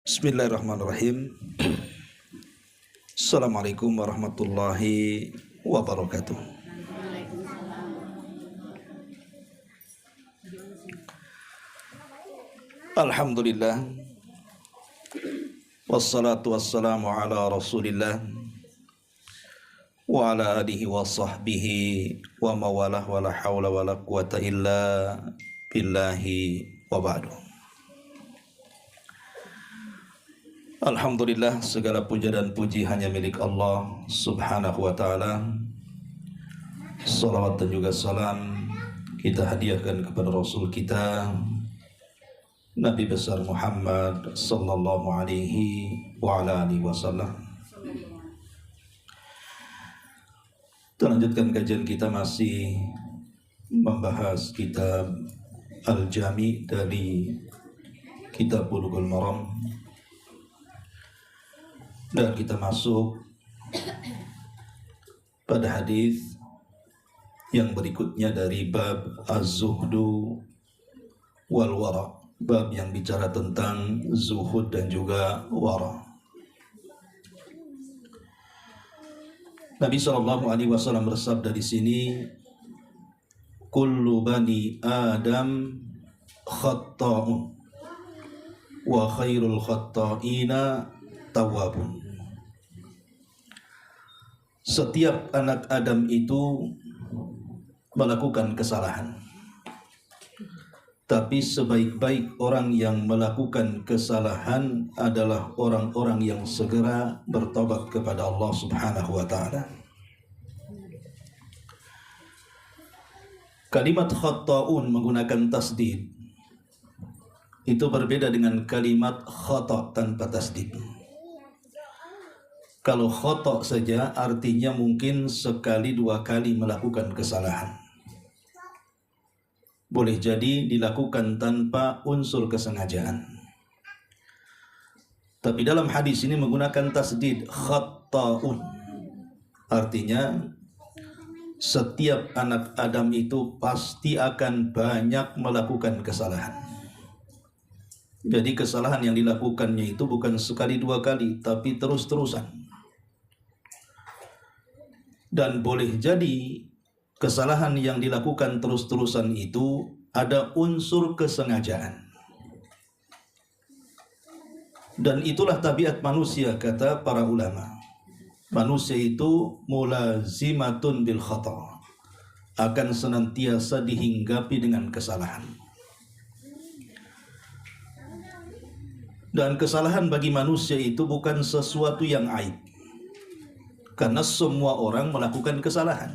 Bismillahirrahmanirrahim. Assalamualaikum warahmatullahi wabarakatuh. Alhamdulillah. Wassalatu wassalamu ala rasulillah wa ala alihi wa sahbihi wa mawalah wa la hawla wa la quwata illa billahi wa ba'du. Alhamdulillah, segala puja dan puji hanya milik Allah subhanahu wa ta'ala. Salawat dan juga salam kita hadiahkan kepada Rasul kita Nabi besar Muhammad sallallahu alaihi wa ala alihi wasallam. Kita lanjutkan kajian kita, masih membahas kitab Al-Jami dari kitab Bulughul Maram. Dan kita masuk pada hadis yang berikutnya dari bab Az-Zuhdu wal Wara, bab yang bicara tentang zuhud dan juga wara. Nabi SAW bersabda di sini, kullu bani Adam khatta'un wa khairul khatta'ina tawwabun. Setiap anak Adam itu melakukan kesalahan, tapi sebaik-baik orang yang melakukan kesalahan adalah orang-orang yang segera bertobat kepada Allah subhanahu wa ta'ala. Kalimat khatta'un menggunakan tasdid itu berbeda dengan kalimat khata' tanpa tasdid. Kalau khata' saja artinya mungkin sekali dua kali melakukan kesalahan. Boleh jadi dilakukan tanpa unsur kesengajaan. Tapi dalam hadis ini menggunakan tasdid khatta'un. Artinya setiap anak Adam itu pasti akan banyak melakukan kesalahan. Jadi kesalahan yang dilakukannya itu bukan sekali dua kali, tapi terus-terusan. Dan boleh jadi kesalahan yang dilakukan terus-terusan itu ada unsur kesengajaan. Dan itulah tabiat manusia, kata para ulama. Manusia itu mulazimatun bil khata', akan senantiasa dihinggapi dengan kesalahan. Dan kesalahan bagi manusia itu bukan sesuatu yang aib, karena semua orang melakukan kesalahan.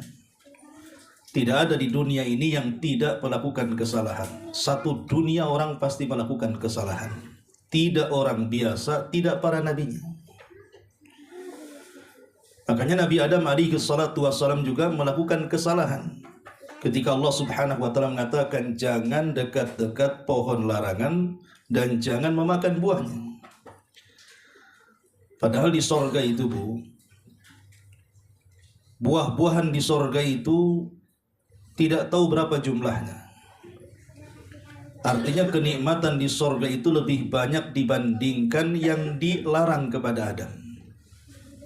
Tidak ada di dunia ini yang tidak melakukan kesalahan. Satu dunia orang pasti melakukan kesalahan. Tidak orang biasa, tidak para nabinya. Makanya Nabi Adam alaihi salatu wassalam juga melakukan kesalahan. Ketika Allah subhanahu wa ta'ala mengatakan jangan dekat-dekat pohon larangan dan jangan memakan buahnya. Padahal di sorga itu, buah-buahan di sorga itu tidak tahu berapa jumlahnya. Artinya kenikmatan di sorga itu lebih banyak dibandingkan yang dilarang kepada Adam.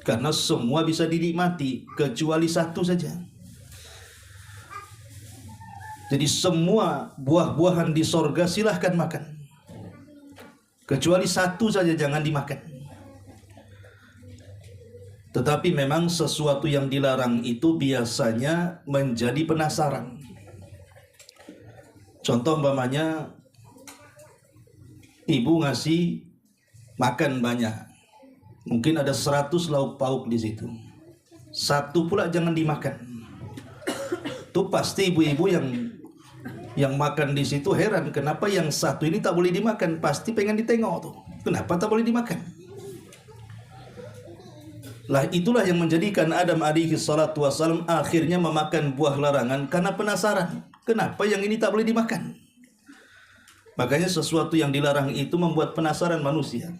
Karena semua bisa dinikmati kecuali satu saja. Jadi semua buah-buahan di sorga silahkan makan, kecuali satu saja jangan dimakan. Tetapi memang sesuatu yang dilarang itu biasanya menjadi penasaran. Contoh umpamanya, ibu ngasih makan banyak, mungkin ada 100 lauk pauk di situ, satu pula jangan dimakan. Itu pasti ibu-ibu yang makan di situ heran, kenapa yang satu ini tak boleh dimakan? Pasti pengen ditengok tuh, kenapa tak boleh dimakan? Lah itulah yang menjadikan Adam alaihi salatu wassalam akhirnya memakan buah larangan karena penasaran. Kenapa yang ini tak boleh dimakan? Makanya sesuatu yang dilarang itu membuat penasaran manusia.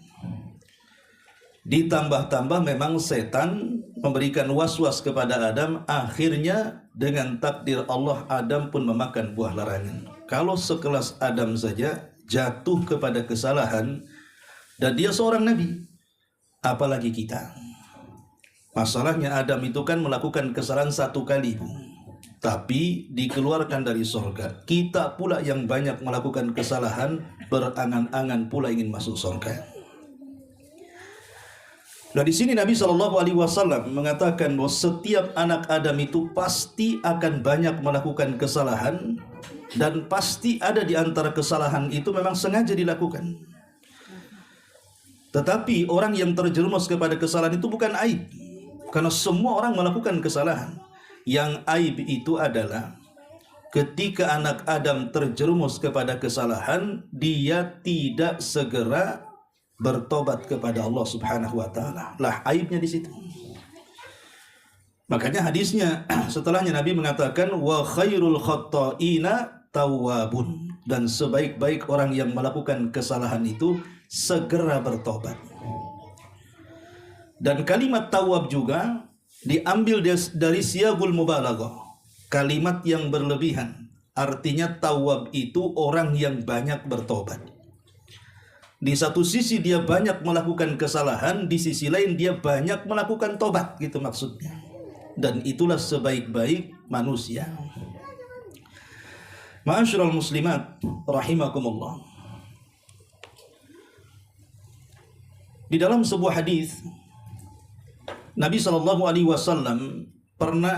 Ditambah-tambah memang setan memberikan was-was kepada Adam. Akhirnya dengan takdir Allah Adam pun memakan buah larangan. Kalau sekelas Adam saja jatuh kepada kesalahan Dan dia seorang nabi, apalagi kita. Masalahnya Adam itu kan melakukan kesalahan satu kali, tapi dikeluarkan dari surga. Kita pula yang banyak melakukan kesalahan, berangan-angan pula ingin masuk surga. Nah, di sini Nabi SAW mengatakan bahwa setiap anak Adam itu pasti akan banyak melakukan kesalahan, dan pasti ada di antara kesalahan itu memang sengaja dilakukan. Tetapi orang yang terjerumus kepada kesalahan itu bukan aib, karena semua orang melakukan kesalahan. Yang aib itu adalah ketika anak Adam terjerumus kepada kesalahan, dia tidak segera bertobat kepada Allah Subhanahu wa taala. Lah aibnya di situ. Makanya hadisnya setelahnya Nabi mengatakan wa khairul khatta'ina tawwabun, dan sebaik-baik orang yang melakukan kesalahan itu segera bertobat. Dan kalimat tawwab juga diambil dari siyagul mubalaghah, kalimat yang berlebihan. Artinya tawwab itu orang yang banyak bertobat. Di satu sisi dia banyak melakukan kesalahan, di sisi lain dia banyak melakukan tobat, gitu maksudnya. Dan itulah sebaik-baik manusia. Ma'asyiral muslimat rahimakumullah. Di dalam sebuah hadis Nabi SAW pernah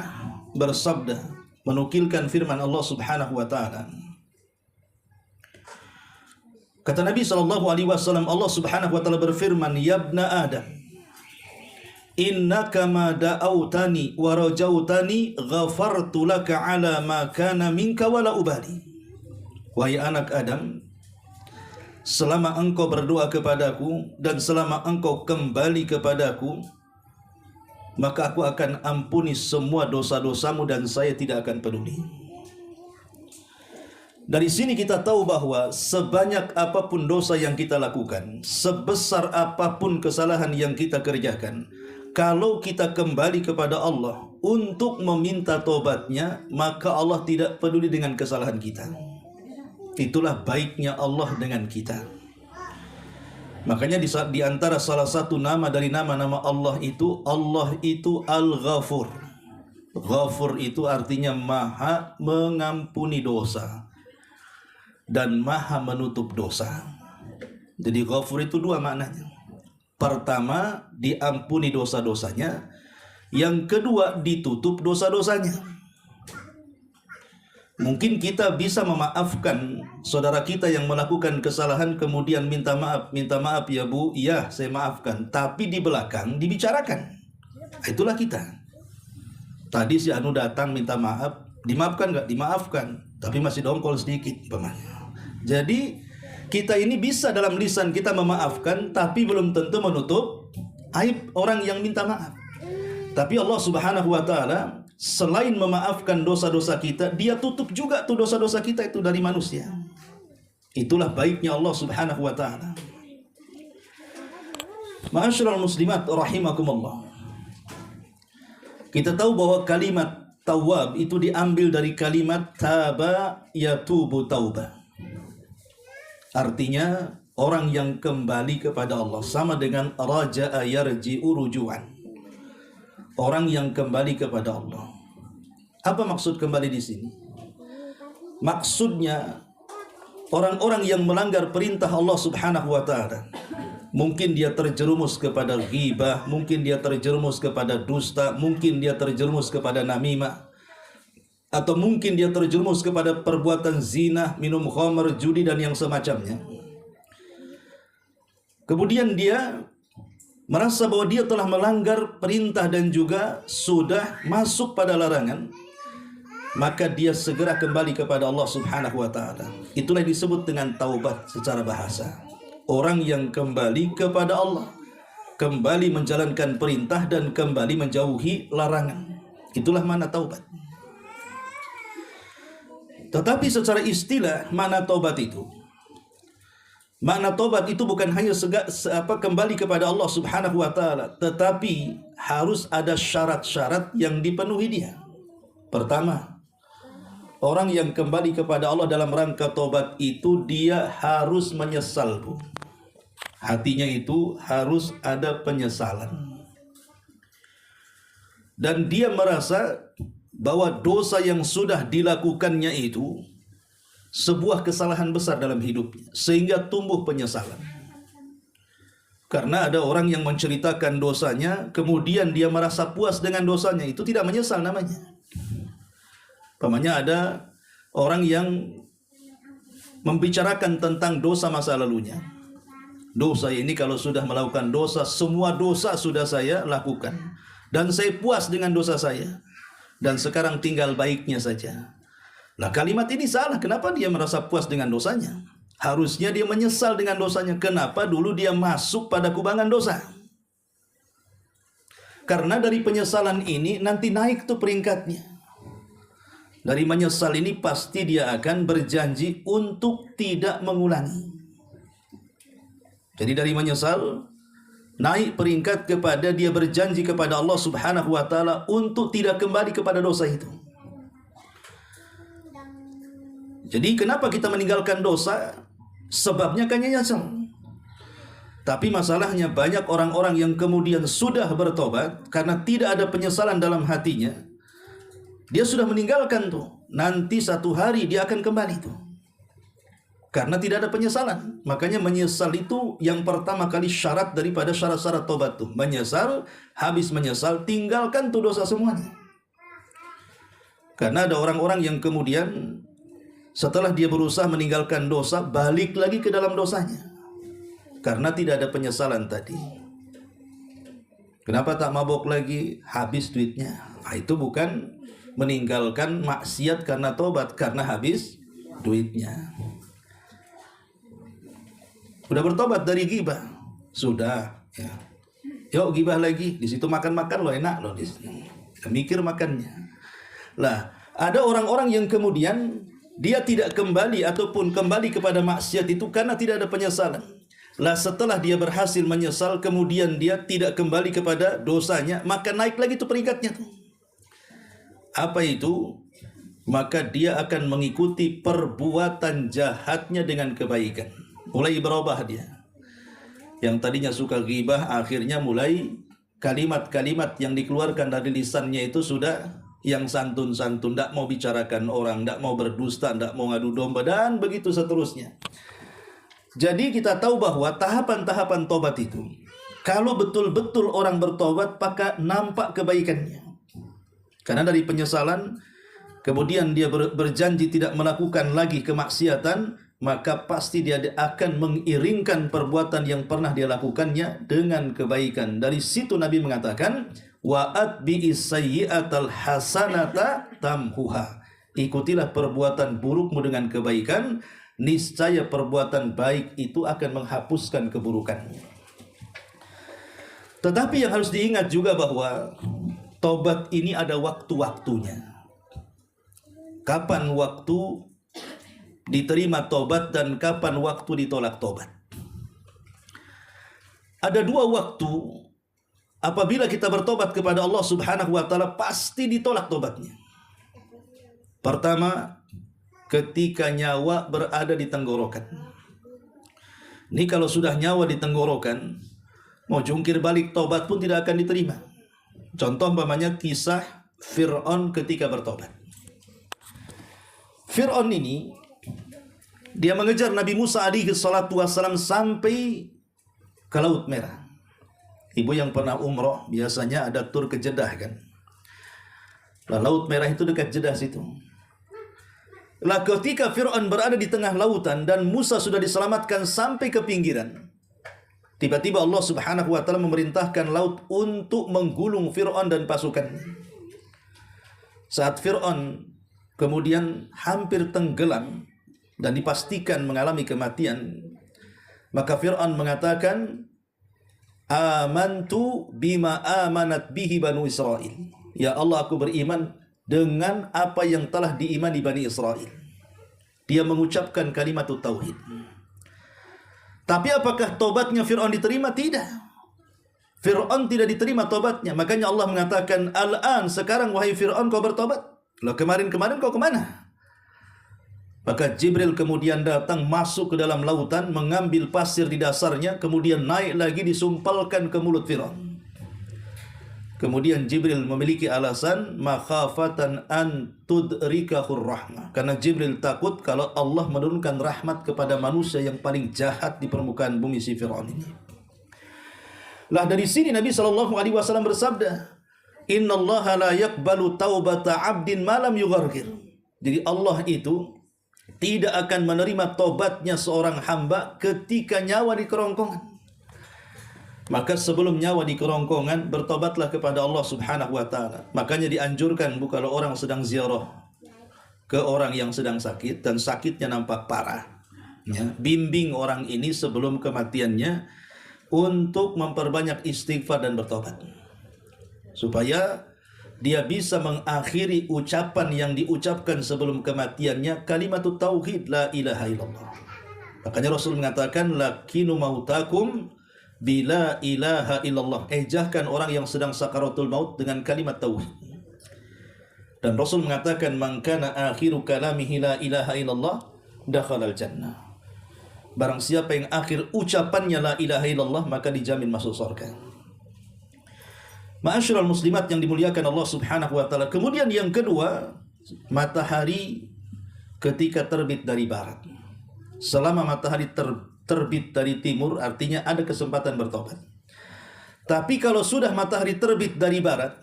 bersabda, menukilkan firman Allah Subhanahu wa taala. Kata Nabi SAW, Allah Subhanahu wa taala berfirman, "Ya ibna Adam, innaka ma da'autani wa rajautani ghafartu laka ala ma kana minka wala ubali." Wahai anak Adam, selama engkau berdoa kepadaku dan selama engkau kembali kepadaku, maka aku akan ampuni semua dosa-dosamu dan saya tidak akan peduli. Dari sini kita tahu bahwa sebanyak apapun dosa yang kita lakukan, sebesar apapun kesalahan yang kita kerjakan, kalau kita kembali kepada Allah untuk meminta tobatnya, maka Allah tidak peduli dengan kesalahan kita. Itulah baiknya Allah dengan kita. Makanya di antara salah satu nama dari nama-nama Allah itu Al-Ghafur. Ghafur itu artinya maha mengampuni dosa dan maha menutup dosa. Jadi Ghafur itu dua maknanya. Pertama, diampuni dosa-dosanya. Yang kedua, ditutup dosa-dosanya. Mungkin kita bisa memaafkan saudara kita yang melakukan kesalahan, kemudian minta maaf ya Bu, iya saya maafkan. Tapi di belakang dibicarakan. Itulah kita. Tadi si Anu datang minta maaf, dimaafkan nggak? Dimaafkan, tapi masih dongkol sedikit umpamanya. Jadi kita ini bisa dalam lisan kita memaafkan, tapi belum tentu menutup aib orang yang minta maaf. Tapi Allah Subhanahu wa taala selain memaafkan dosa-dosa kita, dia tutup juga tuh dosa-dosa kita itu dari manusia. Itulah baiknya Allah Subhanahu wa taala. Ma'asyiral muslimat rahimakumullah. Kita tahu bahwa kalimat tawwab itu diambil dari kalimat taba yatubu tauba. Artinya orang yang kembali kepada Allah, sama dengan raja'a yarji'u ruju'an. Orang yang kembali kepada Allah. Apa maksud kembali di sini? Maksudnya orang-orang yang melanggar perintah Allah Subhanahu wa taala. Mungkin dia terjerumus kepada ghibah, mungkin dia terjerumus kepada dusta, mungkin dia terjerumus kepada namimah, atau mungkin dia terjerumus kepada perbuatan zina, minum khamr, judi dan yang semacamnya. Kemudian dia merasa bahwa dia telah melanggar perintah dan juga sudah masuk pada larangan, maka dia segera kembali kepada Allah Subhanahu wa taala. Itulah yang disebut dengan taubat secara bahasa. Orang yang kembali kepada Allah, kembali menjalankan perintah dan kembali menjauhi larangan. Itulah makna taubat. Tetapi secara istilah, makna taubat itu, makna taubat itu bukan hanya kembali kepada Allah Subhanahu wa taala, tetapi harus ada syarat-syarat yang dipenuhi dia. Pertama, orang yang kembali kepada Allah dalam rangka taubat itu dia harus menyesal, Bu. Hatinya itu harus ada penyesalan. Dan dia merasa bahwa dosa yang sudah dilakukannya itu sebuah kesalahan besar dalam hidupnya, sehingga tumbuh penyesalan. Karena ada orang yang menceritakan dosanya, kemudian dia merasa puas dengan dosanya, itu tidak menyesal namanya. Pamannya ada orang yang membicarakan tentang dosa masa lalunya. Dosa ini kalau sudah melakukan dosa, semua dosa sudah saya lakukan, dan saya puas dengan dosa saya, dan sekarang tinggal baiknya saja. Nah, kalimat ini salah. Kenapa dia merasa puas dengan dosanya? Harusnya dia menyesal dengan dosanya. Kenapa dulu dia masuk pada kubangan dosa? Karena dari penyesalan ini nanti naik tuh peringkatnya. Dari menyesal ini pasti dia akan berjanji untuk tidak mengulangi. Jadi dari menyesal naik peringkat kepada dia berjanji kepada Allah Subhanahu wa taala untuk tidak kembali kepada dosa itu. Jadi kenapa kita meninggalkan dosa? Sebabnya kan nyesal. Tapi masalahnya banyak orang-orang yang kemudian sudah bertobat karena tidak ada penyesalan dalam hatinya. Dia sudah meninggalkan tuh. Nanti satu hari dia akan kembali tuh. Karena tidak ada penyesalan. Makanya menyesal itu yang pertama kali syarat daripada syarat-syarat tobat tuh. Menyesal, habis menyesal tinggalkan tuh dosa semuanya. Karena ada orang-orang yang kemudian setelah dia berusaha meninggalkan dosa, balik lagi ke dalam dosanya. Karena tidak ada penyesalan tadi. Kenapa tak mabok lagi? Habis duitnya. Nah, itu bukan meninggalkan maksiat karena tobat, karena habis duitnya. Udah bertobat dari gibah? Sudah. Ya. Yuk gibah lagi. Di situ makan-makan lo enak lo di sini. Mikir makannya. Lah, ada orang-orang yang kemudian dia tidak kembali ataupun kembali kepada maksiat itu karena tidak ada penyesalan. Lah setelah dia berhasil menyesal, kemudian dia tidak kembali kepada dosanya, maka naik lagi tuh peringkatnya tuh. Apa itu? Maka dia akan mengikuti perbuatan jahatnya dengan kebaikan. Mulai berubah dia. Yang tadinya suka ghibah, akhirnya mulai kalimat-kalimat yang dikeluarkan dari lisannya itu sudah yang santun-santun, tidak mau bicarakan orang, tidak mau berdusta, tidak mau ngadu domba, dan begitu seterusnya. Jadi kita tahu bahwa tahapan-tahapan tobat itu, kalau betul-betul orang bertobat, maka nampak kebaikannya. Karena dari penyesalan, kemudian dia berjanji tidak melakukan lagi kemaksiatan, maka pasti dia akan mengiringkan perbuatan yang pernah dia lakukannya dengan kebaikan. Dari situ Nabi mengatakan, wa'at bi'is sayyi'atal hasanata tamhuha. Ikutilah perbuatan burukmu dengan kebaikan, niscaya perbuatan baik itu akan menghapuskan keburukanmu. Tetapi yang harus diingat juga bahwa tobat ini ada waktu-waktunya. Kapan waktu diterima tobat dan kapan waktu ditolak tobat. Ada dua waktu. Apabila kita bertobat kepada Allah Subhanahu wa taala, pasti ditolak tobatnya. Pertama, ketika nyawa berada di tenggorokan. Ini kalau sudah nyawa di tenggorokan, mau jungkir balik tobat pun tidak akan diterima. Contoh umpamanya kisah Fir'aun ketika bertobat. Fir'aun ini dia mengejar Nabi Musa alaihi salatu wassalam sampai ke Laut Merah. Ibu yang pernah umroh biasanya ada tur ke Jeddah kan. Lah Laut Merah itu dekat Jeddah situ. Lah ketika Fir'aun berada di tengah lautan dan Musa sudah diselamatkan sampai ke pinggiran, tiba-tiba Allah Subhanahu wa taala memerintahkan laut untuk menggulung Fir'aun dan pasukannya. Saat Fir'aun kemudian hampir tenggelam dan dipastikan mengalami kematian, maka Fir'aun mengatakan, amantu bima amanat bihi Banu Israel. Ya Allah, aku beriman dengan apa yang telah diimani Bani Israel. Dia mengucapkan kalimat tauhid. Tapi apakah tobatnya Fir'aun diterima? Tidak. Fir'aun tidak diterima tobatnya. Makanya Allah mengatakan, al-an, sekarang wahai Fir'aun kau bertobat. Loh kemarin-kemarin kau kemana? Maka Jibril kemudian datang masuk ke dalam lautan, mengambil pasir di dasarnya, kemudian naik lagi disumpalkan ke mulut Firaun. Kemudian Jibril memiliki alasan makhafatan an tudrikahur rahmah, karena Jibril takut kalau Allah menurunkan rahmat kepada manusia yang paling jahat di permukaan bumi, si Firaun ini. Lah dari sini Nabi SAW bersabda, innallaha la yaqbalu taubata 'abdin ma lam yughargir. Jadi Allah itu tidak akan menerima tobatnya seorang hamba ketika nyawa di kerongkongan. Maka sebelum nyawa di kerongkongan, bertobatlah kepada Allah Subhanahu wa ta'ala. Makanya dianjurkan kalau orang sedang ziarah ke orang yang sedang sakit dan sakitnya nampak parah, ya, bimbing orang ini sebelum kematiannya untuk memperbanyak istighfar dan bertobat, supaya dia bisa mengakhiri ucapan yang diucapkan sebelum kematiannya, kalimatut tauhid la ilaha illallah. Makanya Rasul mengatakan lakinu mautakum bila ilaha illallah. Ejahkan orang yang sedang sakaratul maut dengan kalimat tauhid. Dan Rasul mengatakan man kana akhiru kalamihi la ilaha illallah dakhalal jannah. Barang siapa yang akhir ucapannya la ilaha illallah, maka dijamin masuk surga. Ma'asyiral muslimat yang dimuliakan Allah Subhanahu wa ta'ala. Kemudian yang kedua, matahari ketika terbit dari barat. Selama matahari terbit dari timur, artinya ada kesempatan bertobat. Tapi kalau sudah matahari terbit dari barat,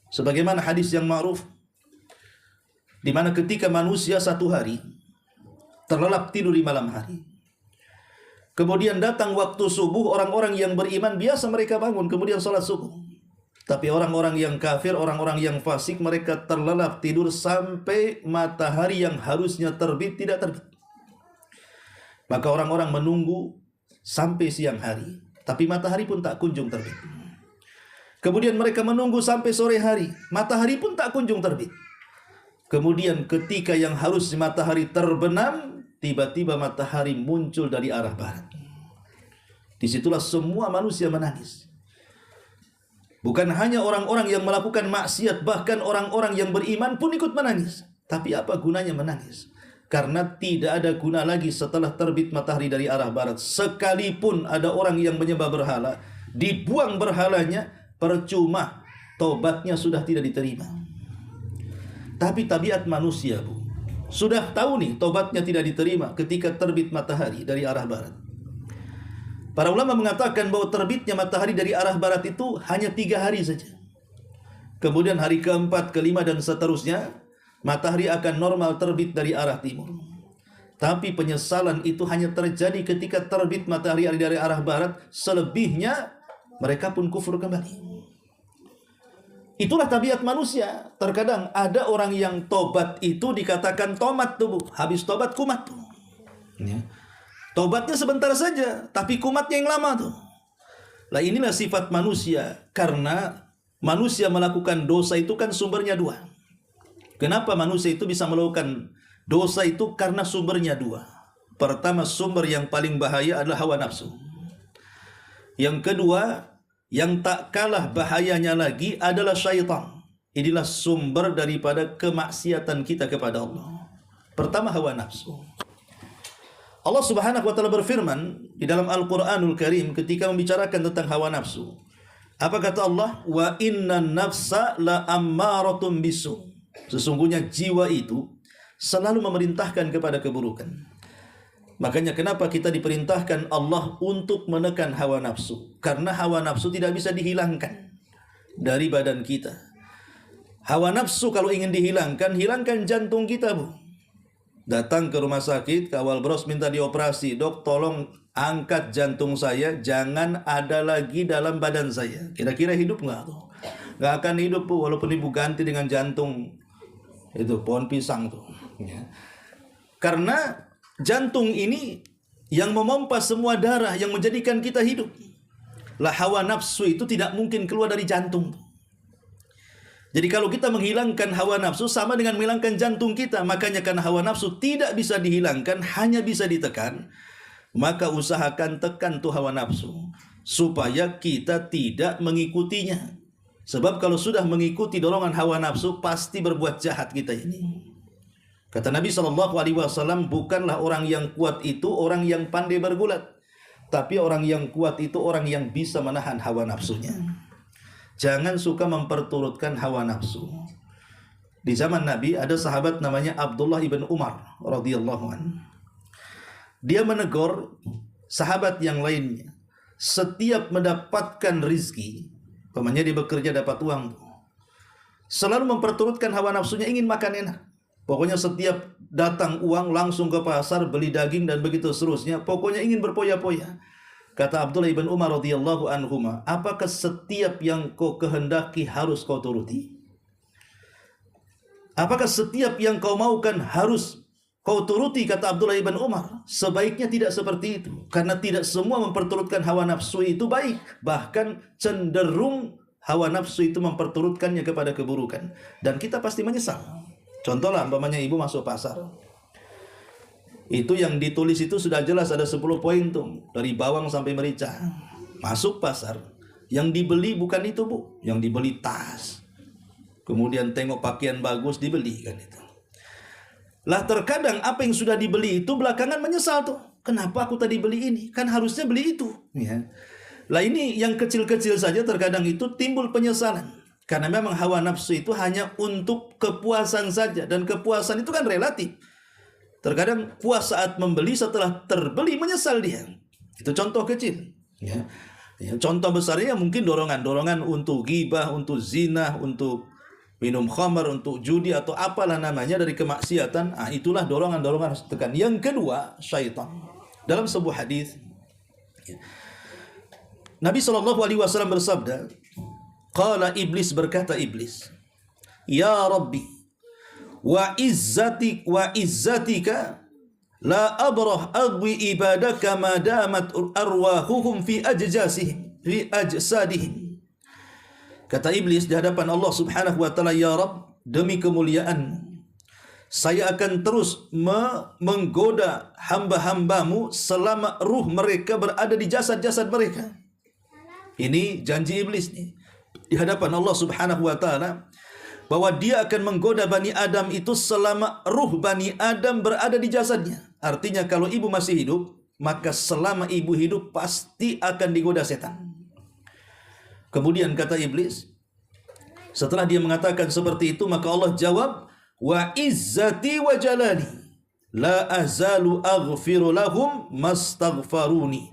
sebagaimana hadis yang ma'ruf, di mana ketika manusia satu hari terlelap tidur di malam hari, kemudian datang waktu subuh, orang-orang yang beriman biasa mereka bangun kemudian sholat subuh. Tapi orang-orang yang kafir, orang-orang yang fasik, mereka terlelap tidur sampai matahari yang harusnya terbit tidak terbit. Maka orang-orang menunggu sampai siang hari, tapi matahari pun tak kunjung terbit. Kemudian mereka menunggu sampai sore hari, matahari pun tak kunjung terbit. Kemudian ketika yang harus matahari terbenam, tiba-tiba matahari muncul dari arah barat. Disitulah semua manusia menangis. Bukan hanya orang-orang yang melakukan maksiat, bahkan orang-orang yang beriman pun ikut menangis. Tapi apa gunanya menangis? Karena tidak ada guna lagi setelah terbit matahari dari arah barat. Sekalipun ada orang yang menyembah berhala, dibuang berhalanya, percuma, tobatnya sudah tidak diterima. Tapi tabiat manusia, Bu, sudah tahu nih tobatnya tidak diterima ketika terbit matahari dari arah barat. Para ulama mengatakan bahwa terbitnya matahari dari arah barat itu hanya 3 hari saja. Kemudian hari keempat, kelima, dan seterusnya, matahari akan normal terbit dari arah timur. Tapi penyesalan itu hanya terjadi ketika terbit matahari dari arah barat. Selebihnya, mereka pun kufur kembali. Itulah tabiat manusia. Terkadang ada orang yang tobat itu dikatakan tomat tuh, habis tobat kumat tuh. Ya. Tobatnya sebentar saja, tapi kumatnya yang lama tuh. Lah inilah sifat manusia, karena manusia melakukan dosa itu kan sumbernya 2. Kenapa manusia itu bisa melakukan dosa itu? Karena sumbernya 2. Pertama, sumber yang paling bahaya adalah hawa nafsu. Yang kedua, yang tak kalah bahayanya lagi adalah syaitan. Inilah sumber daripada kemaksiatan kita kepada Allah. Pertama, hawa nafsu. Allah Subhanahu wa ta'ala berfirman di dalam Al-Qur'anul Karim ketika membicarakan tentang hawa nafsu. Apa kata Allah? Wa inna nafsa la ammaratun bisu. Sesungguhnya jiwa itu selalu memerintahkan kepada keburukan. Makanya kenapa kita diperintahkan Allah untuk menekan hawa nafsu? Karena hawa nafsu tidak bisa dihilangkan dari badan kita. Hawa nafsu kalau ingin dihilangkan, hilangkan jantung kita, Bu. Datang ke rumah sakit, kawal bros minta dioperasi. Dok, tolong angkat jantung saya, jangan ada lagi dalam badan saya. Kira-kira hidup nggak tuh? Nggak akan hidup, Bu, walaupun ibu ganti dengan jantung itu pohon pisang tuh. Ya. Karena jantung ini yang memompa semua darah yang menjadikan kita hidup. Lah hawa nafsu itu tidak mungkin keluar dari jantung. Jadi kalau kita menghilangkan hawa nafsu sama dengan menghilangkan jantung kita. Makanya karena hawa nafsu tidak bisa dihilangkan, hanya bisa ditekan, maka usahakan tekan tuh hawa nafsu supaya kita tidak mengikutinya. Sebab kalau sudah mengikuti dorongan hawa nafsu, pasti berbuat jahat kita ini. Kata Nabi SAW, bukanlah orang yang kuat itu orang yang pandai bergulat, tapi orang yang kuat itu orang yang bisa menahan hawa nafsunya. Jangan suka memperturutkan hawa nafsu. Di zaman Nabi ada sahabat namanya Abdullah ibn Umar radhiyallahu anhu. Dia menegur sahabat yang lainnya. Setiap mendapatkan rizki, pamannya dia bekerja dapat uang, selalu memperturutkan hawa nafsunya, ingin makan enak. Pokoknya setiap datang uang langsung ke pasar beli daging dan begitu seterusnya. Pokoknya ingin berpoya-poya. Kata Abdullah ibn Umar radhiyallahu anhuma, apakah setiap yang kau kehendaki harus kau turuti? Apakah setiap yang kau maukan harus kau turuti? Kata Abdullah ibn Umar, sebaiknya tidak seperti itu. Karena tidak semua memperturutkan hawa nafsu itu baik. Bahkan cenderung hawa nafsu itu memperturutkannya kepada keburukan. Dan kita pasti menyesal. Contohlah, umpamanya ibu masuk pasar. Itu yang ditulis itu sudah jelas ada 10 poin tuh. Dari bawang sampai merica. Masuk pasar. Yang dibeli bukan itu, Bu. Yang dibeli tas. Kemudian tengok pakaian bagus dibeli kan itu. Lah terkadang apa yang sudah dibeli itu belakangan menyesal tuh. Kenapa aku tadi beli ini? Kan harusnya beli itu. Ya. Lah ini yang kecil-kecil saja terkadang itu timbul penyesalan. Karena memang hawa nafsu itu hanya untuk kepuasan saja. Dan kepuasan itu kan relatif. Terkadang puas saat membeli, setelah terbeli menyesal dia. Itu contoh kecil. Ya. Ya, contoh besarnya mungkin dorongan untuk ghibah, untuk zina, untuk minum khamar, untuk judi atau apalah namanya dari kemaksiatan. Itulah dorongan-dorongan harus tekan. Yang kedua, syaitan. Dalam sebuah hadis, Nabi SAW bersabda, qala iblis, berkata iblis, ya Rabbi, wa izzatika la abrah agwi ibadaka ma damat arwahuhum fi ajsadihim. Kata iblis di hadapan Allah Subhanahu wa taala, ya Rabb, demi kemuliaan saya akan terus menggoda hamba-hambamu selama ruh mereka berada di jasad-jasad mereka. Ini janji iblis nih di hadapan Allah Subhanahu wa taala, bahwa dia akan menggoda Bani Adam itu selama ruh Bani Adam berada di jasadnya. Artinya kalau ibu masih hidup, maka selama ibu hidup pasti akan digoda setan. Kemudian kata iblis, setelah dia mengatakan seperti itu, maka Allah jawab, wa izzati wa jalali la azalu aghfiru lahum mastaghfaruni.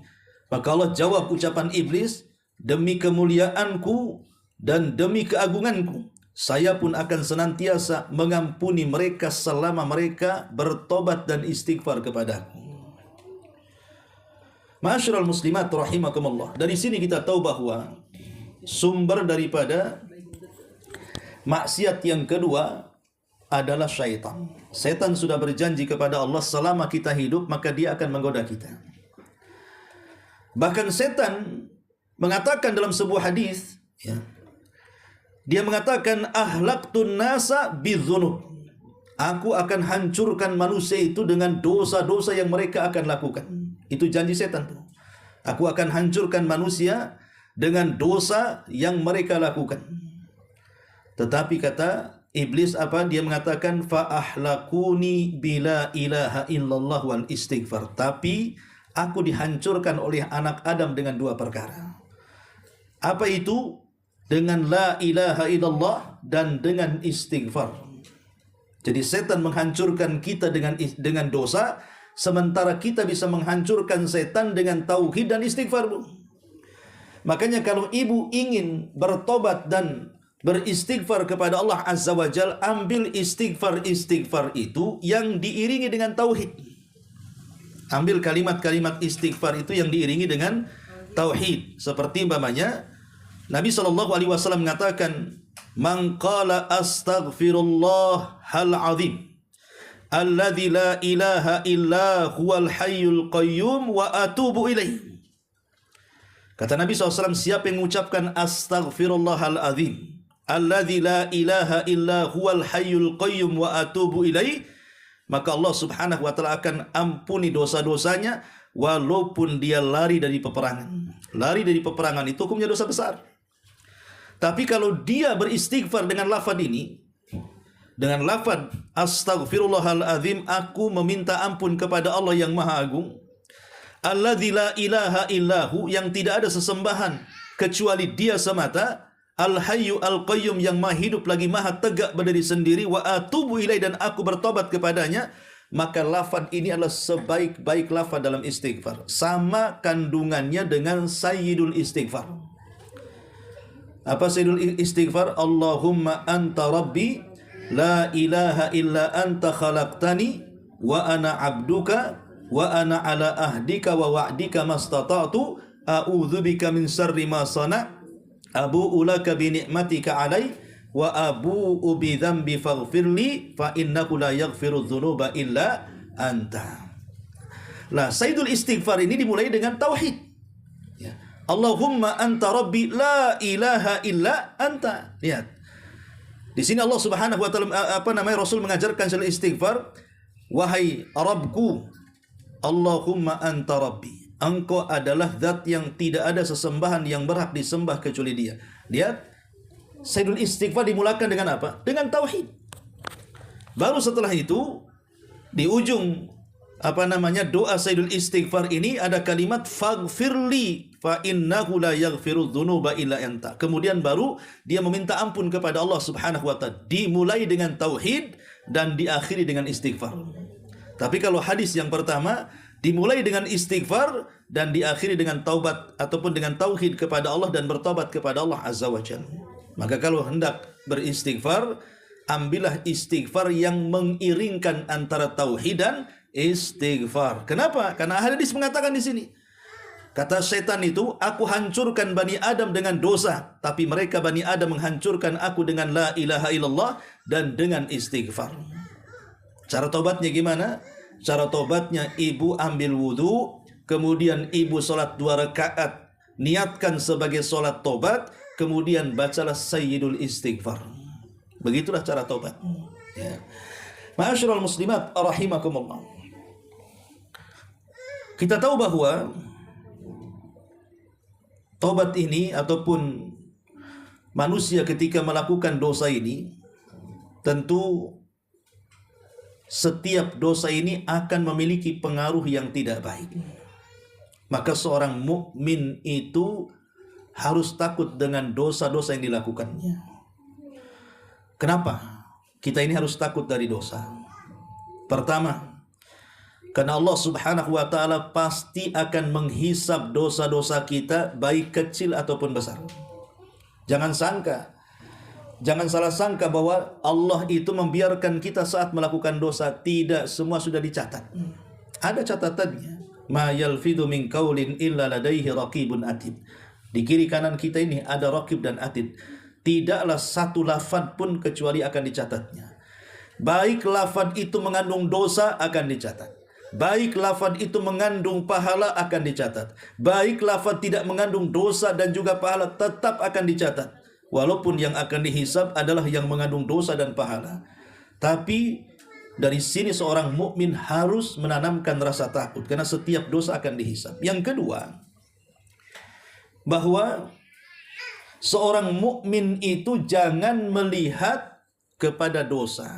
Maka Allah jawab ucapan iblis, demi kemuliaanku dan demi keagunganku, saya pun akan senantiasa mengampuni mereka selama mereka bertobat dan istighfar kepadaku. Ma'asyiral muslimat rahimakumullah. Dari sini kita tahu bahwa sumber daripada maksiat yang kedua adalah syaitan. Setan sudah berjanji kepada Allah, selama kita hidup maka dia akan menggoda kita. Bahkan setan mengatakan dalam sebuah hadis, ya, dia mengatakan, ahlaqtun nasa bidzunub. Aku akan hancurkan manusia itu dengan dosa-dosa yang mereka akan lakukan. Itu janji setan tuh. Aku akan hancurkan manusia dengan dosa yang mereka lakukan. Tetapi kata iblis apa? Dia mengatakan, fa ahlakuni bila ilaha illallah wal istighfar. Tapi aku dihancurkan oleh anak Adam dengan dua perkara. Apa itu? Dengan la ilaha illallah dan dengan istighfar. Jadi setan menghancurkan kita dengan dosa, sementara kita bisa menghancurkan setan dengan tauhid dan istighfar. Makanya kalau ibu ingin bertobat dan beristighfar kepada Allah Azza wa Jal, ambil istighfar itu yang diiringi dengan tauhid. Ambil kalimat-kalimat istighfar itu yang diiringi dengan tauhid. Seperti umpamanya Nabi SAW mengatakan, man qala astaghfirullah hal azim alladzi la ilaha illa huwal hayyul qayyum wa atubu ilaih. Kata Nabi SAW, siapa yang mengucapkan astaghfirullah hal azim alladzi la ilaha illa huwal hayyul qayyum wa atubu ilaih, maka Allah Subhanahu wa taala akan ampuni dosa-dosanya walaupun dia lari dari peperangan. Lari dari peperangan itu hukumnya dosa besar. Tapi kalau dia beristighfar dengan lafaz ini, dengan lafaz astaghfirullahal azim, aku meminta ampun kepada Allah yang Maha Agung, alladzi la ilaha illahu, yang tidak ada sesembahan kecuali Dia semata, al-hayyu al-qayyum, yang Maha hidup lagi Maha tegak berdiri sendiri, wa atubu ilai, dan aku bertobat kepadanya. Maka lafaz ini adalah sebaik-baik lafaz dalam istighfar, sama kandungannya dengan sayyidul istighfar. Apa sayyidul istighfar? Allahumma anta rabbi la ilaha illa anta khalaqtani wa ana abduka wa ana ala ahdika wa wa'dika mastata'tu a'udzubika min syarri ma sana' abu'u laka bi ni'matika 'alai wa abu'u bi dzambi faghfirli fa innahu la yaghfiru dzunuba illa anta. Lah, sayyidul istighfar ini dimulai dengan tauhid. Ya. Allahumma anta rabbi la ilaha illa anta. Lihat. Di sini Allah Subhanahu wa taala Rasul mengajarkan sayyidul istighfar, wahai Rabbku, Allahumma anta rabbi, Engkau adalah zat yang tidak ada sesembahan yang berhak disembah kecuali Dia. Lihat, sayyidul istighfar dimulakan dengan apa? Dengan tauhid. Baru setelah itu di ujung doa sayyidul istighfar ini ada kalimat faghfirli fa innahu la yaghfiru dzunuba illa anta. Kemudian baru dia meminta ampun kepada Allah Subhanahu wa taala. Dimulai dengan tauhid dan diakhiri dengan istighfar. Tapi kalau hadis yang pertama dimulai dengan istighfar dan diakhiri dengan taubat ataupun dengan tauhid kepada Allah dan bertobat kepada Allah Azza wa Jalla. Maka kalau hendak beristighfar, ambillah istighfar yang mengiringkan antara tauhid dan istighfar. Kenapa? Karena hadis mengatakan di sini, kata setan itu, aku hancurkan Bani Adam dengan dosa, tapi mereka Bani Adam menghancurkan aku dengan la ilaha illallah dan dengan istighfar. Cara tobatnya gimana? Cara tobatnya, ibu ambil wudu, kemudian ibu sholat 2 rakaat, niatkan sebagai sholat tobat, kemudian bacalah sayyidul istighfar. Begitulah cara tobat. Ya. Ma'asyiral muslimat rahimakumullah. Kita tahu bahwa tobat ini ataupun manusia ketika melakukan dosa ini, tentu setiap dosa ini akan memiliki pengaruh yang tidak baik. Maka seorang mukmin itu harus takut dengan dosa-dosa yang dilakukannya. Kenapa kita ini harus takut dari dosa? Pertama, karena Allah Subhanahu wa taala pasti akan menghisab dosa-dosa kita, baik kecil ataupun besar. Jangan salah sangka bahwa Allah itu membiarkan kita saat melakukan dosa. Tidak, semua sudah dicatat. Ada catatannya. Ma yalfidu min qaulin illa ladaihi raqibun atid. Di kiri kanan kita ini ada raqib dan atid. Tidaklah satu lafaz pun kecuali akan dicatatnya. Baik lafaz itu mengandung dosa akan dicatat. Baik lafaz itu mengandung pahala akan dicatat. Baik lafaz tidak mengandung dosa dan juga pahala tetap akan dicatat. Walaupun yang akan dihisab adalah yang mengandung dosa dan pahala. Tapi dari sini seorang mukmin harus menanamkan rasa takut karena setiap dosa akan dihisab. Yang kedua, bahwa seorang mukmin itu jangan melihat kepada dosa.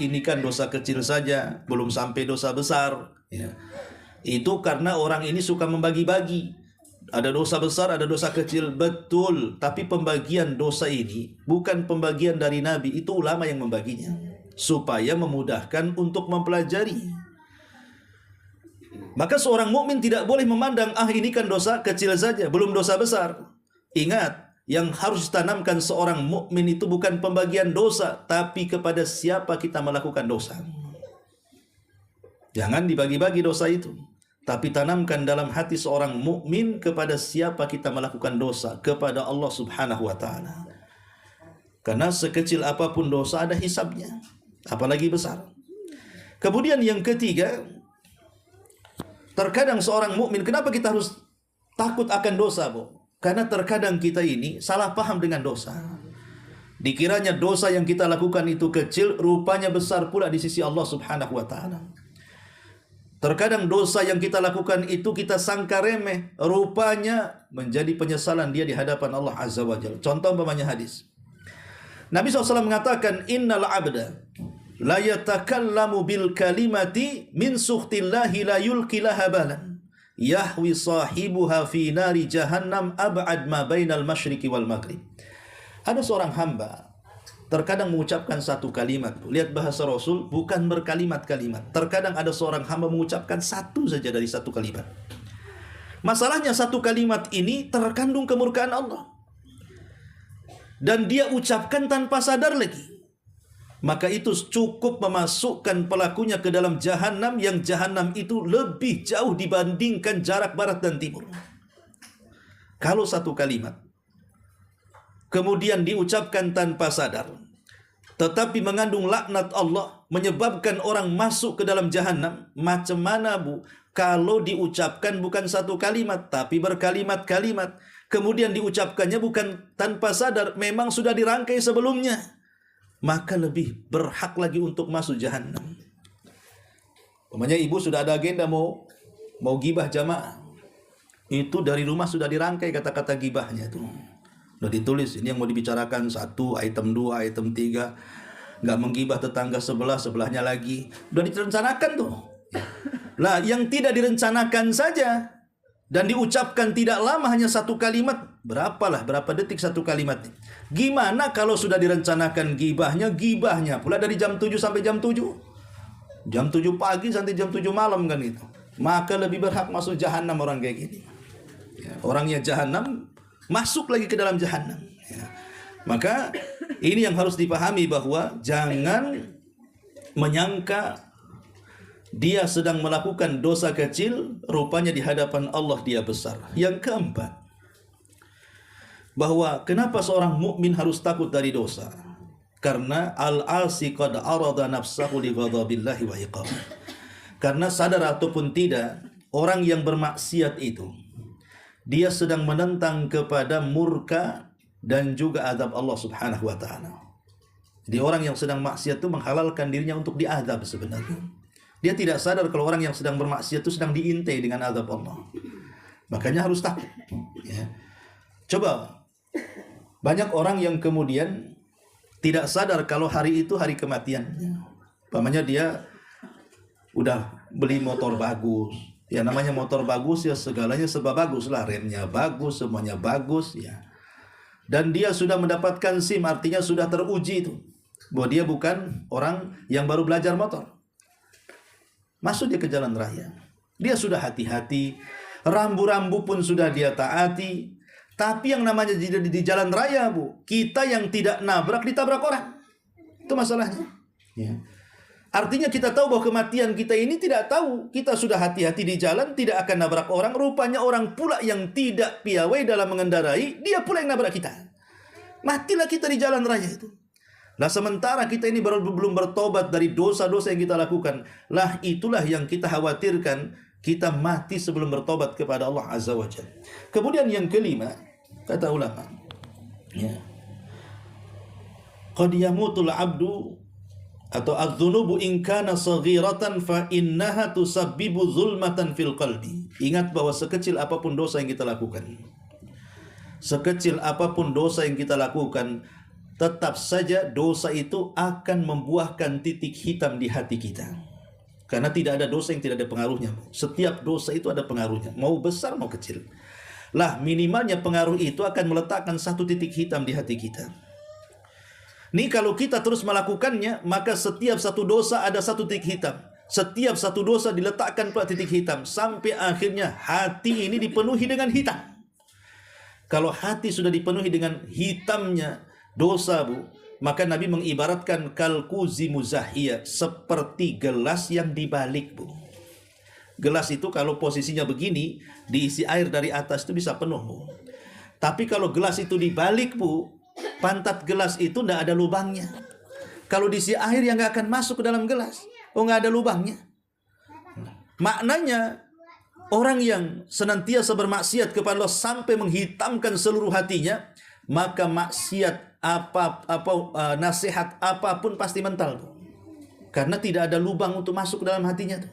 Ini kan dosa kecil saja, belum sampai dosa besar. Ya. Itu karena orang ini suka membagi-bagi. Ada dosa besar, ada dosa kecil, betul. Tapi pembagian dosa ini bukan pembagian dari Nabi, itu ulama yang membaginya. Supaya memudahkan untuk mempelajari. Maka seorang mukmin tidak boleh memandang, ini kan dosa kecil saja, belum dosa besar. Ingat, yang harus ditanamkan seorang mukmin itu bukan pembagian dosa, tapi kepada siapa kita melakukan dosa. Jangan dibagi-bagi dosa itu, tapi tanamkan dalam hati seorang mukmin kepada siapa kita melakukan dosa, kepada Allah Subhanahu wa taala. Karena sekecil apapun dosa ada hisabnya, apalagi besar. Kemudian yang ketiga, terkadang seorang mukmin, kenapa kita harus takut akan dosa, Bu? Karena terkadang kita ini salah paham dengan dosa. Dikiranya dosa yang kita lakukan itu kecil, rupanya besar pula di sisi Allah Subhanahu wa taala. Terkadang dosa yang kita lakukan itu kita sangka remeh, rupanya menjadi penyesalan dia di hadapan Allah Azza wa Jalla. Contoh umpamanya hadis. Nabi SAW mengatakan, innal abda la yatakallamu bil kalimati min sukhtillahi la yulqi laha balan yahwi sahibuha fi nari jahannam ab'ad ma bainal masyriqi wal maghrib. Ada seorang hamba terkadang mengucapkan satu kalimat. Lihat bahasa Rasul, bukan berkalimat-kalimat. Terkadang ada seorang hamba mengucapkan satu saja dari satu kalimat. Masalahnya satu kalimat ini terkandung kemurkaan Allah, dan dia ucapkan tanpa sadar lagi. Maka itu cukup memasukkan pelakunya ke dalam jahanam, yang jahanam itu lebih jauh dibandingkan jarak barat dan timur. Kalau satu kalimat kemudian diucapkan tanpa sadar, tetapi mengandung laknat Allah, menyebabkan orang masuk ke dalam jahanam, macam mana Bu kalau diucapkan bukan satu kalimat tapi berkalimat-kalimat, kemudian diucapkannya bukan tanpa sadar, memang sudah dirangkai sebelumnya, maka lebih berhak lagi untuk masuk jahanam. Umpamanya ibu sudah ada agenda mau gibah jamaah, itu dari rumah sudah dirangkai kata-kata gibahnya itu. Udah ditulis, ini yang mau dibicarakan 1, item 2, item 3. Nggak menggibah tetangga sebelah, sebelahnya lagi. Udah direncanakan tuh. Lah, yang tidak direncanakan saja dan diucapkan tidak lama, hanya satu kalimat. Berapa detik satu kalimat. Gimana kalau sudah direncanakan gibahnya pula dari jam 7 sampai jam 7. Jam 7 pagi sampai jam 7 malam kan itu. Maka lebih berhak masuk jahanam orang kayak gini. Ya, orangnya jahanam, masuk lagi ke dalam jahanam. Ya. Maka ini yang harus dipahami, bahwa jangan menyangka dia sedang melakukan dosa kecil, rupanya di hadapan Allah dia besar. Yang keempat, bahwa kenapa seorang mukmin harus takut dari dosa? Karena al-asi qad arada nafsahu li ghadabillahi wa iqab. Karena sadar ataupun tidak, orang yang bermaksiat itu dia sedang menentang kepada murka dan juga azab Allah Subhanahu wa taala. Jadi orang yang sedang maksiat itu menghalalkan dirinya untuk diazab sebenarnya. Dia tidak sadar kalau orang yang sedang bermaksiat itu sedang diintai dengan azab Allah. Makanya harus takut. Ya. Coba, banyak orang yang kemudian tidak sadar kalau hari itu hari kematian. Umpamanya dia udah beli motor bagus. Ya namanya motor bagus ya segalanya serba bagus lah. Remnya bagus, semuanya bagus ya. Dan dia sudah mendapatkan SIM, artinya sudah teruji itu bahwa dia bukan orang yang baru belajar motor. Masuk dia ke jalan raya, dia sudah hati-hati, rambu-rambu pun sudah dia taati. Tapi yang namanya di jalan raya Bu, kita yang tidak nabrak ditabrak orang. Itu masalahnya ya. Artinya kita tahu bahwa kematian kita ini tidak tahu. Kita sudah hati-hati di jalan, tidak akan nabrak orang. Rupanya orang pula yang tidak piawai dalam mengendarai, dia pula yang nabrak kita. Matilah kita di jalan raya itu. Nah sementara kita ini belum bertobat dari dosa-dosa yang kita lakukan. Lah itulah yang kita khawatirkan, kita mati sebelum bertobat kepada Allah Azza wa Jalla. Kemudian yang kelima, kata ulama, ya, qad yamutul abdu atau adz-dzunubu in kana saghiratan fa innaha tusabbibu zulmatan fil qalbi. Ingat bahwa sekecil apapun dosa yang kita lakukan, sekecil apapun dosa yang kita lakukan, tetap saja dosa itu akan membuahkan titik hitam di hati kita. Karena tidak ada dosa yang tidak ada pengaruhnya. Setiap dosa itu ada pengaruhnya, mau besar mau kecil. Lah minimalnya pengaruh itu akan meletakkan satu titik hitam di hati kita. Nih kalau kita terus melakukannya, maka setiap satu dosa ada satu titik hitam. Setiap satu dosa diletakkan pada titik hitam, sampai akhirnya hati ini dipenuhi dengan hitam. Kalau hati sudah dipenuhi dengan hitamnya dosa Bu, maka Nabi mengibaratkan kalkuzi muzahiyah, seperti gelas yang dibalik Bu. Gelas itu kalau posisinya begini, diisi air dari atas itu bisa penuh Bu. Tapi kalau gelas itu dibalik Bu, pantat gelas itu tidak ada lubangnya. Kalau diisi air yang nggak akan masuk ke dalam gelas. Oh nggak ada lubangnya. Maknanya orang yang senantiasa bermaksiat kepada Allah sampai menghitamkan seluruh hatinya, maka maksiat nasihat apapun pasti mental tuh. Karena tidak ada lubang untuk masuk ke dalam hatinya tuh.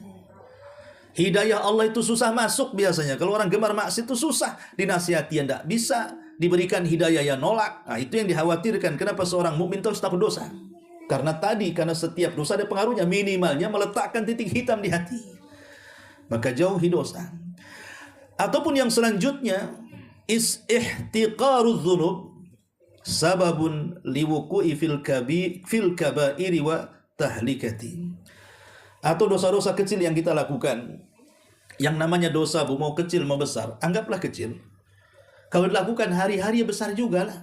Hidayah Allah itu susah masuk biasanya. Kalau orang gemar maksiat itu susah. Dinasihati yang tidak bisa. Diberikan hidayah yang nolak. Nah, itu yang dikhawatirkan. Kenapa seorang mukmin itu harus takut dosa? Karena setiap dosa ada pengaruhnya. Minimalnya meletakkan titik hitam di hati. Maka jauhi dosa. Ataupun yang selanjutnya, ihtiqarudz dzunub sababun liwuqu'i fil kabairi wa tahlikati. Atau dosa-dosa kecil yang kita lakukan. Yang namanya dosa, mau kecil mau besar, anggaplah kecil. Kalau dilakukan hari-hari besar juga lah.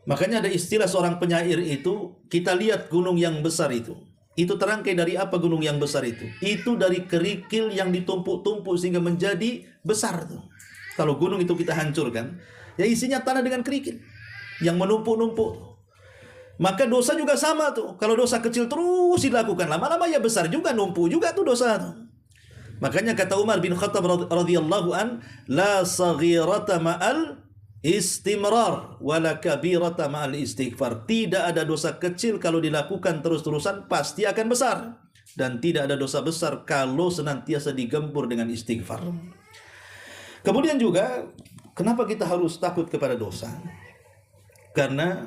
Makanya ada istilah seorang penyair itu, kita lihat gunung yang besar itu. Itu terangkai dari apa gunung yang besar itu? Itu dari kerikil yang ditumpuk-tumpuk sehingga menjadi besar tuh. Kalau gunung itu kita hancurkan, ya isinya tanah dengan kerikil yang menumpuk-numpuk. Maka dosa juga sama tuh. Kalau dosa kecil terus dilakukan, lama-lama ya besar juga, numpuk juga tuh dosa tuh. Makanya kata Umar bin Khattab radhiyallahu an, la saghirata ma'al istimrar wala kabirata ma'al istighfar. Tidak ada dosa kecil kalau dilakukan terus-terusan pasti akan besar, dan tidak ada dosa besar kalau senantiasa digempur dengan istighfar. Kemudian juga kenapa kita harus takut kepada dosa? Karena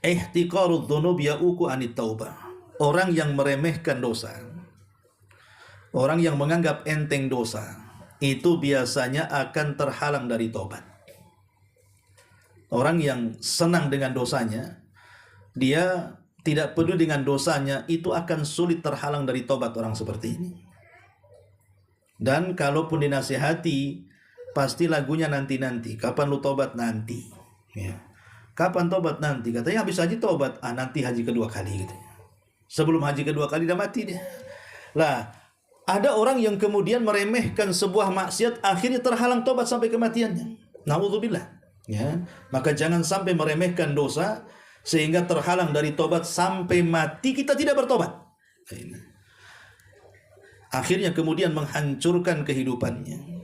ihtiqarudz dzunub ya'uqu anit taubah. Orang yang meremehkan dosa, orang yang menganggap enteng dosa, itu biasanya akan terhalang dari tobat. Orang yang senang dengan dosanya, dia tidak peduli dengan dosanya, itu akan sulit terhalang dari tobat orang seperti ini. Dan kalaupun dinasihati, pasti lagunya nanti-nanti. Kapan lu tobat? Nanti. Ya. Kapan tobat? Nanti. Katanya habis haji tobat. Nanti haji kedua kali gitu. Sebelum haji kedua kali udah mati dia. Lah, ada orang yang kemudian meremehkan sebuah maksiat, akhirnya terhalang tobat sampai kematiannya. Na'udzubillah. Ya, maka jangan sampai meremehkan dosa sehingga terhalang dari tobat sampai mati kita tidak bertobat. Akhirnya kemudian menghancurkan kehidupannya.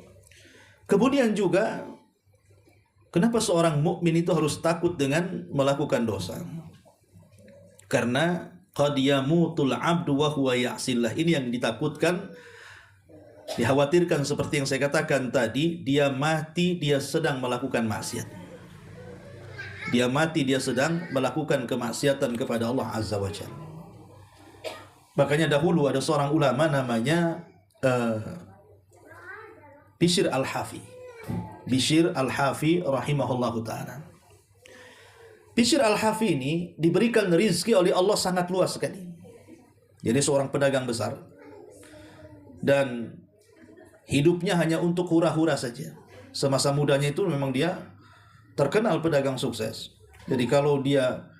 Kemudian juga, kenapa seorang mukmin itu harus takut dengan melakukan dosa? Karena qad yamutul 'abdu wa huwa ya'sillah. Ini yang ditakutkan, dikhawatirkan seperti yang saya katakan tadi, dia mati dia sedang melakukan maksiat. Dia mati dia sedang melakukan kemaksiatan kepada Allah Azza wa Jalla. Makanya dahulu ada seorang ulama namanya Bishr al-Hafi. Bishr al-Hafi rahimahullahu ta'ala. Bishr al-Hafi ini diberikan rizki oleh Allah sangat luas sekali. Jadi seorang pedagang besar. Dan hidupnya hanya untuk hura-hura saja. Semasa mudanya itu memang dia terkenal pedagang sukses. Jadi kalau dia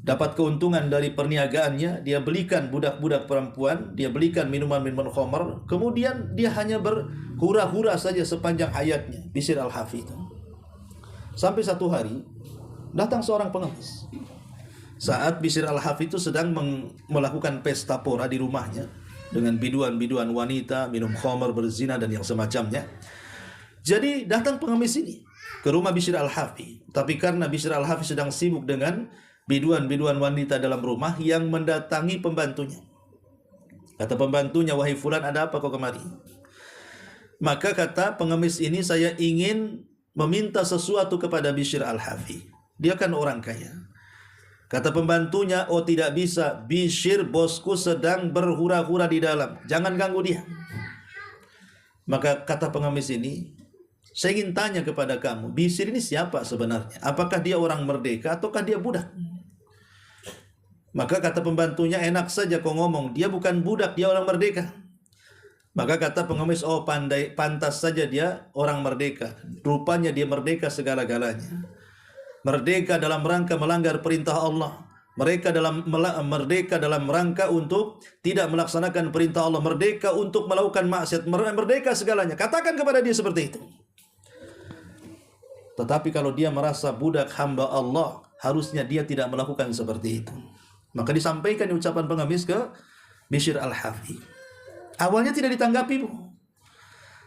dapat keuntungan dari perniagaannya, dia belikan budak-budak perempuan, dia belikan minuman-minuman khamr, kemudian dia hanya berhura-hura saja sepanjang hayatnya. Bishr al-Hafi itu. Sampai satu hari datang seorang pengemis. Saat Bishr al-Hafi itu sedang melakukan pesta pora di rumahnya dengan biduan-biduan wanita, minum khamr, berzina dan yang semacamnya. Jadi datang pengemis ini ke rumah Bishr al-Hafi. Tapi karena Bishr al-Hafi sedang sibuk dengan biduan-biduan wanita dalam rumah, yang mendatangi pembantunya. Kata pembantunya, wahai fulan, ada apa kau kemari? Maka kata pengemis ini, saya ingin meminta sesuatu kepada Bishr al-Hafi. Dia kan orang kaya. Kata pembantunya, oh tidak bisa, Bishr bosku sedang berhura-hura di dalam, jangan ganggu dia. Maka kata pengemis ini, saya ingin tanya kepada kamu, Bishr ini siapa sebenarnya? Apakah dia orang merdeka ataukah dia budak? Maka kata pembantunya, enak saja kau ngomong, dia bukan budak, dia orang merdeka. Maka kata pengemis, oh pantas saja dia orang merdeka. Rupanya dia merdeka segala-galanya. Merdeka dalam rangka melanggar perintah Allah. Merdeka dalam rangka untuk tidak melaksanakan perintah Allah. Merdeka untuk melakukan maksiat. Merdeka segalanya. Katakan kepada dia seperti itu. Tetapi kalau dia merasa budak hamba Allah, harusnya dia tidak melakukan seperti itu. Maka disampaikan ucapan pengemis ke Bishr al-Hafi. Awalnya tidak ditanggapi, Bu.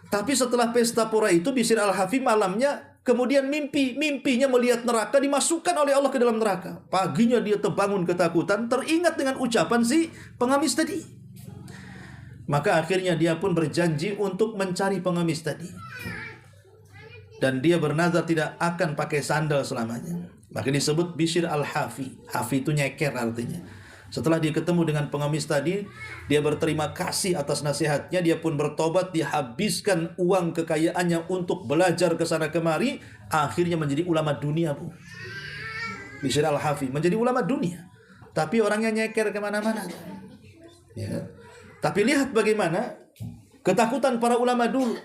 Tapi setelah pesta pora itu, Bishr al-Hafi malamnya kemudian mimpinya melihat neraka, dimasukkan oleh Allah ke dalam neraka. Paginya dia terbangun ketakutan, teringat dengan ucapan si pengemis tadi. Maka akhirnya dia pun berjanji untuk mencari pengemis tadi. Dan dia bernazar tidak akan pakai sandal selamanya. Maka disebut Bishr al-Hafi. Hafi itu nyeker artinya. Setelah dia ketemu dengan pengemis tadi, dia berterima kasih atas nasihatnya, dia pun bertobat, dihabiskan uang kekayaannya untuk belajar ke sana kemari, akhirnya menjadi ulama dunia, Bu. Bishr al-Hafi menjadi ulama dunia. Tapi orangnya nyeker kemana-mana. Ya. Tapi lihat bagaimana ketakutan para ulama dulu.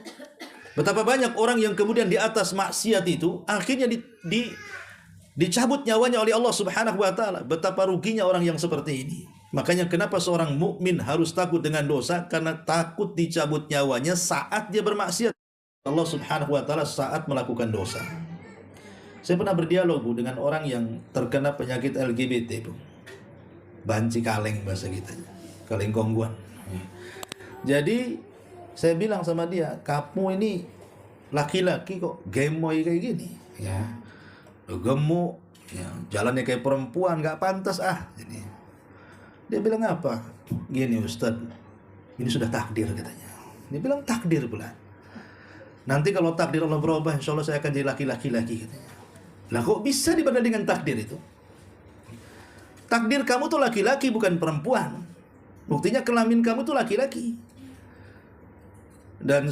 Betapa banyak orang yang kemudian di atas maksiat itu akhirnya dicabut nyawanya oleh Allah Subhanahu wa taala. Betapa ruginya orang yang seperti ini. Makanya kenapa seorang mukmin harus takut dengan dosa? Karena takut dicabut nyawanya saat dia bermaksiat Allah Subhanahu wa taala saat melakukan dosa. Saya pernah berdialog, Bu, dengan orang yang terkena penyakit LGBT, Bu. Banci kaleng bahasa kita. Kaleng kongguan. Jadi saya bilang sama dia, kamu ini laki-laki kok gemoy kayak gini, ya, gemuk, ya, jalannya kayak perempuan, nggak pantas ah. Jadi dia bilang apa? Gini Ustaz, ini sudah takdir katanya. Dia bilang takdir pula. Nanti kalau takdir Allah berubah, insya Allah saya akan jadi laki-laki lagi katanya. Lah kok bisa dibanding dengan takdir itu? Takdir kamu tuh laki-laki bukan perempuan. Buktinya kelamin kamu tuh laki-laki. Dan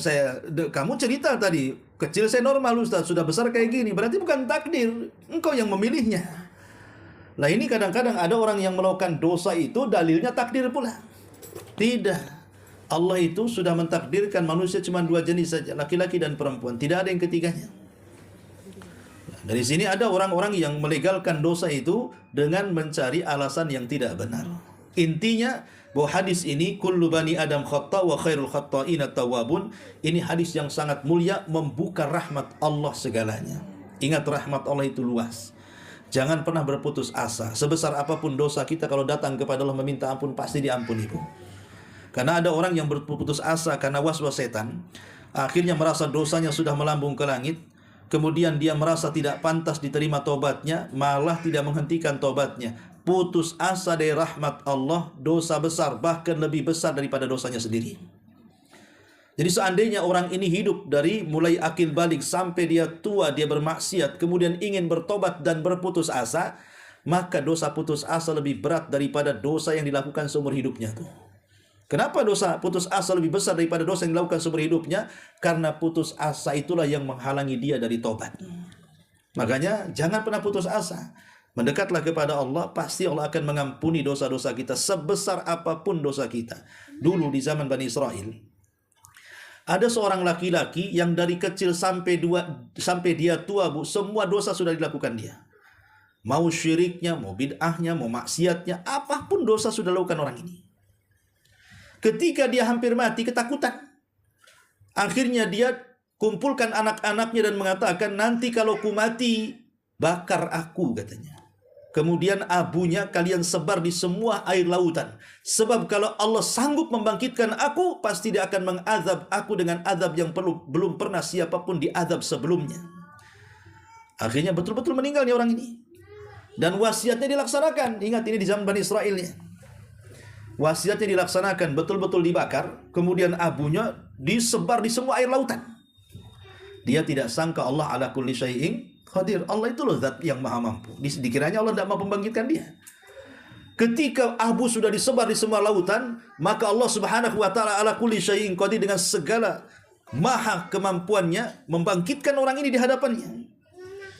kamu cerita tadi, kecil saya normal Ustaz, sudah besar kayak gini. Berarti bukan takdir, engkau yang memilihnya. Nah ini kadang-kadang ada orang yang melakukan dosa itu dalilnya takdir pula. Tidak. Allah itu sudah mentakdirkan manusia cuma dua jenis saja, laki-laki dan perempuan. Tidak ada yang ketiganya. Dari sini ada orang-orang yang melegalkan dosa itu dengan mencari alasan yang tidak benar. Intinya bahwa hadis ini kullu bani adam khata' wa khairul khata'ina tawwabun, ini hadis yang sangat mulia, membuka rahmat Allah segalanya. Ingat, rahmat Allah itu luas. Jangan pernah berputus asa. Sebesar apapun dosa kita, kalau datang kepada Allah meminta ampun, pasti diampuni, Bu. Karena ada orang yang berputus asa karena was-was setan, akhirnya merasa dosanya sudah melambung ke langit, kemudian dia merasa tidak pantas diterima tobatnya, malah tidak menghentikan tobatnya. Putus asa dari rahmat Allah, dosa besar, bahkan lebih besar daripada dosanya sendiri. Jadi seandainya orang ini hidup dari mulai akil balik sampai dia tua, dia bermaksiat, kemudian ingin bertobat dan berputus asa, maka dosa putus asa lebih berat daripada dosa yang dilakukan seumur hidupnya tuh. Kenapa dosa putus asa lebih besar daripada dosa yang dilakukan seumur hidupnya? Karena putus asa itulah yang menghalangi dia dari tobat. Makanya jangan pernah putus asa. Mendekatlah kepada Allah, pasti Allah akan mengampuni dosa-dosa kita sebesar apapun dosa kita. Dulu di zaman Bani Israel, ada seorang laki-laki yang dari kecil sampai dia tua, Bu, semua dosa sudah dilakukan dia. Mau syiriknya, mau bid'ahnya, mau maksiatnya, apapun dosa sudah dilakukan orang ini. Ketika dia hampir mati, ketakutan. Akhirnya dia kumpulkan anak-anaknya dan mengatakan, nanti kalau ku mati, bakar aku, katanya. Kemudian abunya kalian sebar di semua air lautan. Sebab kalau Allah sanggup membangkitkan aku, pasti dia akan mengazab aku dengan azab yang belum pernah siapapun diazab sebelumnya. Akhirnya betul-betul meninggalnya orang ini. Dan wasiatnya dilaksanakan. Ingat, ini di zaman Bani Israel ya. Wasiatnya dilaksanakan, betul-betul dibakar. Kemudian abunya disebar di semua air lautan. Dia tidak sangka Allah ala kulli syai'in qadir. Allah itu loh zat yang maha mampu. Dikiranya Allah tidak mampu membangkitkan dia. Ketika abu sudah disebar di semua lautan, maka Allah Subhanahu wa taala ala kulli syai'in qadir, dengan segala maha kemampuannya membangkitkan orang ini di hadapannya.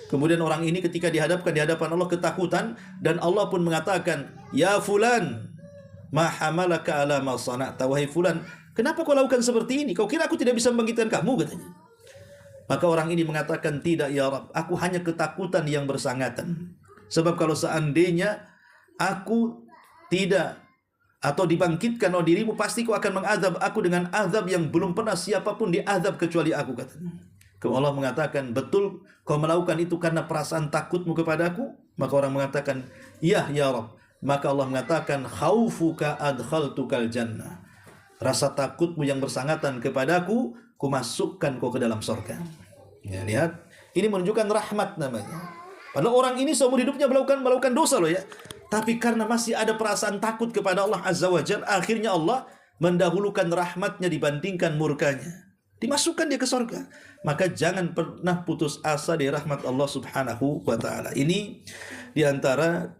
Kemudian orang ini ketika dihadapkan di hadapan Allah ketakutan, dan Allah pun mengatakan, "Ya fulan, ma hamalaka ala ma sana'ta?" Wahai fulan, kenapa kau lakukan seperti ini? Kau kira aku tidak bisa membangkitkan kamu, katanya. Maka orang ini mengatakan, tidak ya Rabb, aku hanya ketakutan yang bersangatan. Sebab kalau seandainya aku tidak atau dibangkitkan oleh dirimu, pasti kau akan mengazab aku dengan azab yang belum pernah siapapun diazab kecuali aku, katanya. Kalau Allah mengatakan, betul kau melakukan itu karena perasaan takutmu kepadaku? Maka orang mengatakan, ya Rabb. Maka Allah mengatakan, khaufuka adkhaltukal jannah. Rasa takutmu yang bersangatan kepadaku, ku masukkan kau ke dalam surga. Ya, lihat, ini menunjukkan rahmat namanya. Padahal orang ini seumur hidupnya melakukan dosa loh ya. Tapi karena masih ada perasaan takut kepada Allah Azza wa Jalla, akhirnya Allah mendahulukan rahmatnya dibandingkan murkanya, dimasukkan dia ke surga. Maka jangan pernah putus asa di rahmat Allah Subhanahu wa taala. Ini diantara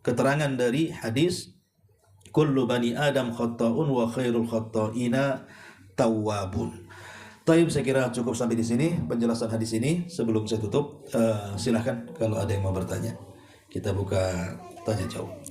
keterangan dari hadis kullu bani Adam khatta'un wa khairul khatta'ina tawwabun. Taib, saya kira cukup sampai di sini penjelasan hadis ini. Sebelum saya tutup, silahkan kalau ada yang mau bertanya. Kita buka tanya jawab.